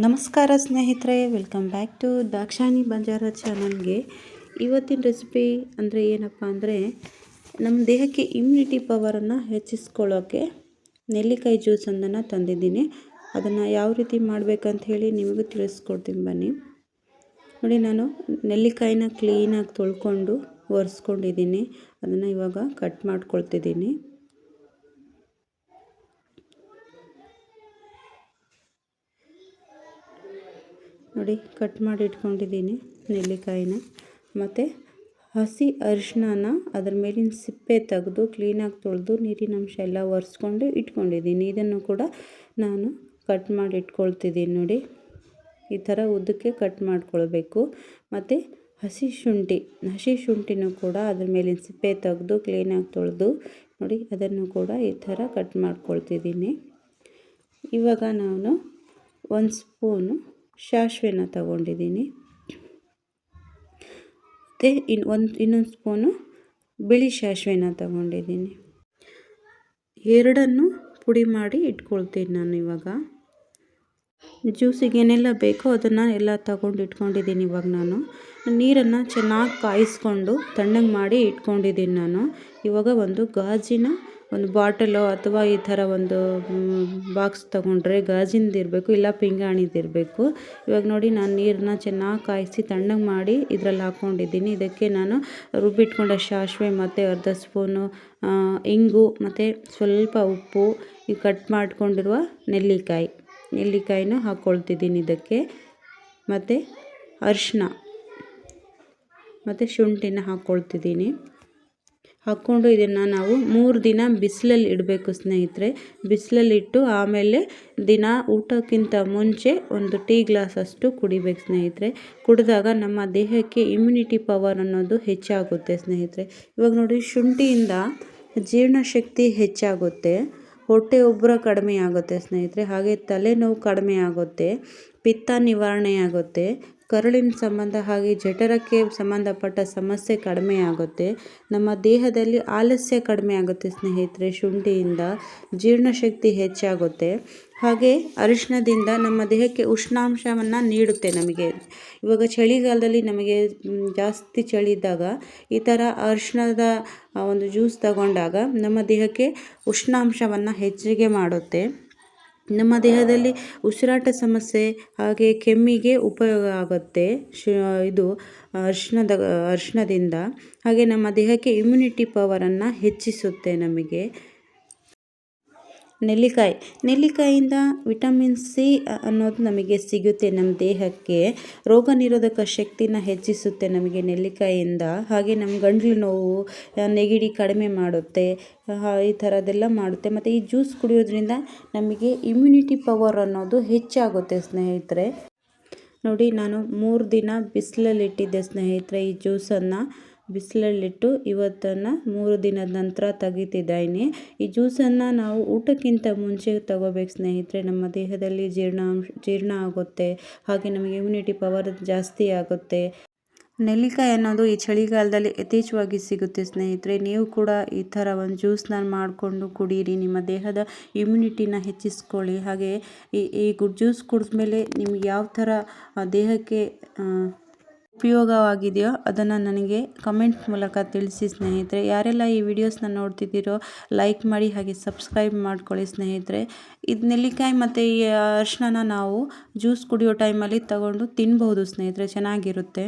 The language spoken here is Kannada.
ನಮಸ್ಕಾರ ಸ್ನೇಹಿತರೆ, welcome back to Dakshayini Banjara ಚಾನಲ್ಗೆ. ಇವತ್ತಿನ ರೆಸಿಪಿ ಅಂದರೆ ಏನಪ್ಪ ಅಂದರೆ, ನಮ್ಮ ದೇಹಕ್ಕೆ ಇಮ್ಯುನಿಟಿ ಪವರನ್ನು ಹೆಚ್ಚಿಸ್ಕೊಳ್ಳೋಕ್ಕೆ ನೆಲ್ಲಿಕಾಯಿ ಜ್ಯೂಸನ್ನು ತಂದಿದ್ದೀನಿ. ಅದನ್ನು ಯಾವ ರೀತಿ ಮಾಡಬೇಕಂತ ಹೇಳಿ ನಿಮಗೂ ತಿಳಿಸ್ಕೊಡ್ತೀನಿ ಬನ್ನಿ. ನೋಡಿ, ನಾನು ನೆಲ್ಲಿಕಾಯಿನ ಕ್ಲೀನಾಗಿ ತೊಳ್ಕೊಂಡು ಒರೆಸ್ಕೊಂಡಿದ್ದೀನಿ. ಅದನ್ನು ಇವಾಗ ಕಟ್ ಮಾಡ್ಕೊಳ್ತಿದ್ದೀನಿ. ನೋಡಿ, ಕಟ್ ಮಾಡಿ ಇಟ್ಕೊಂಡಿದ್ದೀನಿ ನೆಲ್ಲಿಕಾಯಿನ. ಮತ್ತು ಹಸಿ ಅರಿಶಿನ ಅದರ ಮೇಲಿನ ಸಿಪ್ಪೆ ತೆಗೆದು ಕ್ಲೀನಾಗಿ ತೊಳೆದು ನೀರಿನಂಶ ಎಲ್ಲ ಒರೆಸ್ಕೊಂಡು ಇಟ್ಕೊಂಡಿದ್ದೀನಿ. ಇದನ್ನು ಕೂಡ ನಾನು ಕಟ್ ಮಾಡಿ ಇಟ್ಕೊಳ್ತಿದ್ದೀನಿ. ನೋಡಿ, ಈ ಥರ ಉದ್ದಕ್ಕೆ ಕಟ್ ಮಾಡ್ಕೊಳ್ಬೇಕು. ಮತ್ತು ಹಸಿ ಶುಂಠಿನೂ ಕೂಡ ಅದ್ರ ಮೇಲಿನ ಸಿಪ್ಪೆ ತೆಗೆದು ಕ್ಲೀನಾಗಿ ತೊಳೆದು ನೋಡಿ, ಅದನ್ನು ಕೂಡ ಈ ಥರ ಕಟ್ ಮಾಡ್ಕೊಳ್ತಿದ್ದೀನಿ. ಇವಾಗ ನಾನು 1 ಸ್ಪೂನು ಸಾಸಿವೆನ ತಗೊಂಡಿದ್ದೀನಿ. ಮತ್ತು ಇನ್ನೊಂದು ಸ್ಪೂನು ಬಿಳಿ ಸಾಸಿವೆನ ತಗೊಂಡಿದ್ದೀನಿ. ಎರಡನ್ನು ಪುಡಿ ಮಾಡಿ ಇಟ್ಕೊಳ್ತೀನಿ ನಾನು. ಇವಾಗ ಜ್ಯೂಸಿಗೆ ಏನೆಲ್ಲ ಬೇಕೋ ಅದನ್ನು ಎಲ್ಲ ತಗೊಂಡು ಇಟ್ಕೊಂಡಿದ್ದೀನಿ. ಇವಾಗ ನಾನು ನೀರನ್ನು ಚೆನ್ನಾಗಿ ಕಾಯಿಸ್ಕೊಂಡು ತಣ್ಣಗೆ ಮಾಡಿ ಇಟ್ಕೊಂಡಿದ್ದೀನಿ ನಾನು. ಇವಾಗ ಒಂದು ಗಾಜಿನ ಒಂದು ಬಾಟಲೋ ಅಥವಾ ಈ ಥರ ಒಂದು ಬಾಕ್ಸ್ ತೊಗೊಂಡ್ರೆ ಗಾಜಿನದಿರಬೇಕು, ಇಲ್ಲ ಪಿಂಗಾಣಿದಿರಬೇಕು. ಇವಾಗ ನೋಡಿ, ನಾನು ನೀರನ್ನ ಚೆನ್ನಾಗಿ ಕಾಯಿಸಿ ತಣ್ಣಗೆ ಮಾಡಿ ಇದರಲ್ಲಿ ಹಾಕ್ಕೊಂಡಿದ್ದೀನಿ. ಇದಕ್ಕೆ ನಾನು ರುಬ್ಬಿಟ್ಕೊಂಡ ಸಾಸಿವೆ ಮತ್ತು ಅರ್ಧ ಸ್ಪೂನು ಇಂಗು ಮತ್ತು ಸ್ವಲ್ಪ ಉಪ್ಪು, ಈ ಕಟ್ ಮಾಡ್ಕೊಂಡಿರುವ ನೆಲ್ಲಿಕಾಯಿನ ಹಾಕ್ಕೊಳ್ತಿದ್ದೀನಿ ಇದಕ್ಕೆ. ಮತ್ತು ಅರಿಶಿನ ಮತ್ತು ಶುಂಠಿನ ಹಾಕ್ಕೊಳ್ತಿದ್ದೀನಿ. ಹಾಕ್ಕೊಂಡು ಇದನ್ನು ನಾವು 3 ದಿನ ಬಿಸಿಲಲ್ಲಿ ಇಡಬೇಕು ಸ್ನೇಹಿತರೆ. ಬಿಸಿಲಲ್ಲಿಟ್ಟು ಆಮೇಲೆ ದಿನ ಊಟಕ್ಕಿಂತ ಮುಂಚೆ ಒಂದು ಟೀ ಗ್ಲಾಸಷ್ಟು ಕುಡಿಬೇಕು ಸ್ನೇಹಿತರೆ. ಕುಡಿದಾಗ ನಮ್ಮ ದೇಹಕ್ಕೆ ಇಮ್ಯುನಿಟಿ ಪವರ್ ಅನ್ನೋದು ಹೆಚ್ಚಾಗುತ್ತೆ ಸ್ನೇಹಿತರೆ. ಇವಾಗ ನೋಡಿ, ಶುಂಠಿಯಿಂದ ಜೀರ್ಣಶಕ್ತಿ ಹೆಚ್ಚಾಗುತ್ತೆ, ಹೊಟ್ಟೆ ಉಬ್ಬರ ಕಡಿಮೆ ಆಗುತ್ತೆ ಸ್ನೇಹಿತರೆ. ಹಾಗೆ ತಲೆನೋವು ಕಡಿಮೆ ಆಗುತ್ತೆ, ಪಿತ್ತ ನಿವಾರಣೆ ಆಗುತ್ತೆ, ಕರುಳಿನ ಸಂಬಂಧ ಹಾಗೆ ಜಠರಕ್ಕೆ ಸಂಬಂಧಪಟ್ಟ ಸಮಸ್ಯೆ ಕಡಿಮೆ ಆಗುತ್ತೆ, ನಮ್ಮ ದೇಹದಲ್ಲಿ ಆಲಸ್ಯ ಕಡಿಮೆ ಆಗುತ್ತೆ ಸ್ನೇಹಿತರೆ. ಶುಂಠಿಯಿಂದ ಜೀರ್ಣಶಕ್ತಿ ಹೆಚ್ಚಾಗುತ್ತೆ. ಹಾಗೆ ಅರಿಶಿಣದಿಂದ ನಮ್ಮ ದೇಹಕ್ಕೆ ಉಷ್ಣಾಂಶವನ್ನು ನೀಡುತ್ತೆ ನಮಗೆ. ಇವಾಗ ಚಳಿಗಾಲದಲ್ಲಿ ನಮಗೆ ಜಾಸ್ತಿ ಚಳಿ ಇದ್ದಾಗ ಈ ಥರ ಅರಿಶಿಣದ ಒಂದು ಜ್ಯೂಸ್ ತಗೊಂಡಾಗ ನಮ್ಮ ದೇಹಕ್ಕೆ ಉಷ್ಣಾಂಶವನ್ನು ಹೆಚ್ಚಿಗೆ ಮಾಡುತ್ತೆ. ನಮ್ಮ ದೇಹದಲ್ಲಿ ಉಸಿರಾಟ ಸಮಸ್ಯೆ ಹಾಗೆ ಕೆಮ್ಮಿಗೆ ಉಪಯೋಗ ಆಗುತ್ತೆ ಇದು ಅರಿಶಿಣದಿಂದ. ಹಾಗೆ ನಮ್ಮ ದೇಹಕ್ಕೆ ಇಮ್ಯುನಿಟಿ ಪವರನ್ನು ಹೆಚ್ಚಿಸುತ್ತೆ ನಮಗೆ. ನೆಲ್ಲಿಕಾಯಿಂದ ವಿಟಮಿನ್ ಸಿ ಅನ್ನೋದು ನಮಗೆ ಸಿಗುತ್ತೆ. ನಮ್ಮ ದೇಹಕ್ಕೆ ರೋಗ ನಿರೋಧಕ ಶಕ್ತಿನ ಹೆಚ್ಚಿಸುತ್ತೆ ನಮಗೆ ನೆಲ್ಲಿಕಾಯಿಂದ. ಹಾಗೆ ನಮ್ಮ ಗಂಟಲು ನೋವು, ನೆಗಡಿ ಕಡಿಮೆ ಮಾಡುತ್ತೆ, ಈ ಥರದ್ದೆಲ್ಲ ಮಾಡುತ್ತೆ. ಮತ್ತು ಈ ಜ್ಯೂಸ್ ಕುಡಿಯೋದ್ರಿಂದ ನಮಗೆ ಇಮ್ಯುನಿಟಿ ಪವರ್ ಅನ್ನೋದು ಹೆಚ್ಚಾಗುತ್ತೆ ಸ್ನೇಹಿತರೆ. ನೋಡಿ, ನಾನು 3 ದಿನ ಬಿಸಿಲಲ್ಲಿಟ್ಟಿದ್ದೆ ಸ್ನೇಹಿತರೆ. ಈ ಜ್ಯೂಸನ್ನು ಬಿಸಿಲಲ್ಲಿಟ್ಟು ಇವತ್ತನ್ನು 3 ದಿನದ ನಂತರ ತೆಗಿತಿದ್ದೀನಿ. ಈ ಜ್ಯೂಸನ್ನು ನಾವು ಊಟಕ್ಕಿಂತ ಮುಂಚೆ ತಗೋಬೇಕು ಸ್ನೇಹಿತರೆ. ನಮ್ಮ ದೇಹದಲ್ಲಿ ಜೀರ್ಣ ಆಗುತ್ತೆ, ಹಾಗೆ ನಮಗೆ ಇಮ್ಯುನಿಟಿ ಪವರ್ ಜಾಸ್ತಿ ಆಗುತ್ತೆ. ನೆಲ್ಲಿಕಾಯಿ ಅನ್ನೋದು ಈ ಚಳಿಗಾಲದಲ್ಲಿ ಯಥೇಚ್ಛವಾಗಿ ಸಿಗುತ್ತೆ ಸ್ನೇಹಿತರೆ. ನೀವು ಕೂಡ ಈ ಥರ ಒಂದು ಜ್ಯೂಸ್ನ ಮಾಡಿಕೊಂಡು ಕುಡೀರಿ, ನಿಮ್ಮ ದೇಹದ ಇಮ್ಯುನಿಟಿನ ಹೆಚ್ಚಿಸ್ಕೊಳ್ಳಿ. ಹಾಗೆ ಈ ಜ್ಯೂಸ್ ಕುಡಿದ್ಮೇಲೆ ನಿಮ್ಗೆ ಯಾವ ಥರ ದೇಹಕ್ಕೆ ಉಪಯೋಗವಾಗಿದೆಯೋ ಅದನ್ನು ನನಗೆ ಕಮೆಂಟ್ ಮೂಲಕ ತಿಳಿಸಿ ಸ್ನೇಹಿತರೆ. ಯಾರೆಲ್ಲ ಈ ವಿಡಿಯೋಸ್ನ ನೋಡ್ತಿದ್ದೀರೋ ಲೈಕ್ ಮಾಡಿ, ಹಾಗೆ ಸಬ್ಸ್ಕ್ರೈಬ್ ಮಾಡ್ಕೊಳ್ಳಿ ಸ್ನೇಹಿತರೆ. ಇದು ನೆಲ್ಲಿಕಾಯಿ ಮತ್ತು ಈ ಅರಿಶಿನ ನಾವು ಜ್ಯೂಸ್ ಕುಡಿಯೋ ಟೈಮಲ್ಲಿ ತಗೊಂಡು ತಿನ್ಬೋದು ಸ್ನೇಹಿತರೆ, ಚೆನ್ನಾಗಿರುತ್ತೆ.